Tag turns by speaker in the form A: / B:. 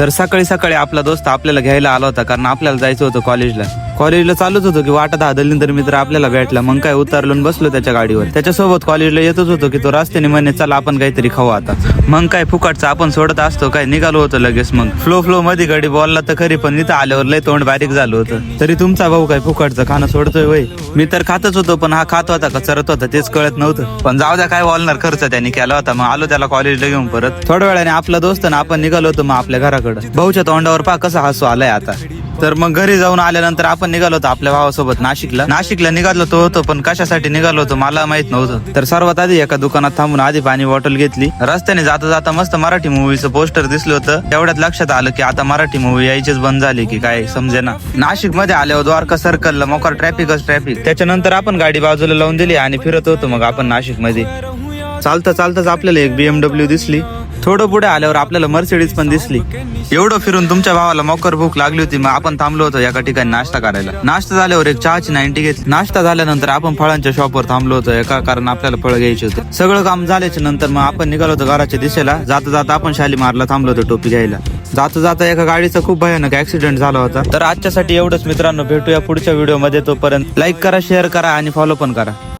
A: तर सकाळी सकाळी आपला दोस्त आपल्याला घ्यायला आला होता, कारण आपल्याला जायचं होतं कॉलेजला चालूच होतो की वाटत हा दलिंदर मित्र आपल्याला भेटला. मग काय उतरलो बसलो त्याच्या गाडीवर. त्याच्यासोबत कॉलेजला येतच होतो की तो रस्त्याने म्हणे चला आपण काहीतरी खाऊ आता. मग काय फुकटचं आपण सोडत असतो काय, निघालो होतो लगेच. मग फ्लो मध्ये गाडी बोलला तर खरी, पण इथं आल्यावर लय तोंड बारीक झालं होतं. तरी तुमचा भाऊ काय फुकटचं खाणं सोडतोय वय? मी तर खातच होतो, पण हा खात होता का चरत होता तेच कळत नव्हतं. पण जाऊ द्या, काय बोलणार, खर्च त्याने केला होता. मग आलो त्याला कॉलेजला घेऊन परत. थोड्या वेळाने आपला दोस्त ना आपण निघालो होतो मग आपल्या घराकडे. भाऊच्या तोंडावर पा कसा हसू आलाय आता. तर मग घरी जाऊन आल्यानंतर आपण निघालो होतो आपल्या भावासोबत नाशिकला निघालो होतो. पण कशासाठी निघालो होतो मला माहित नव्हतं. तर सर्वात आधी एका दुकानात थांबून आधी पाणी बॉटल घेतली. रस्त्याने जाता जाता मस्त मराठी मूवीचं पोस्टर दिसलं होतं. तेवढ्यात लक्षात आलं की आता मराठी मूवी यायचीच बंद झाली की काय समजेना. नाशिक मध्ये आल्यावर द्वारका सर्कलला मोकार ट्रॅफिकच ट्रॅफिक. त्याच्यानंतर आपण गाडी बाजूला लावून दिली आणि फिरत होतो मग आपण नाशिक मध्ये. चालताच आपल्याला एक BMW दिसली. थोडं पुढे आल्यावर आपल्याला मर्सिडीज पण दिसली. एवढं फिरून तुमच्या भावाला मोकर भूक लागली होती. मग आपण थांबलो होतो एका ठिकाणी नाश्ता करायला. नाश्ता झाल्यावर एक चहाची 90 घेतली. नाश्ता झाल्यानंतर आपण फळांच्या शॉपवर थांबलो होतो एका, कारण आपल्याला फळ घ्यायचे होते. सगळं काम झाल्याच्या नंतर मग आपण निघालो होतो घराच्या दिशेला. जाता आपण शालीमारला थांबलो होतो टोपी घ्यायला. जाता एका गाडीचा खूप भयानक ऍक्सिडेंट झाला होता. तर आजच्यासाठी एवढंच मित्रांनो, भेटूया पुढच्या व्हिडिओ मध्ये. तोपर्यंत लाईक करा, शेअर करा आणि फॉलो पण करा.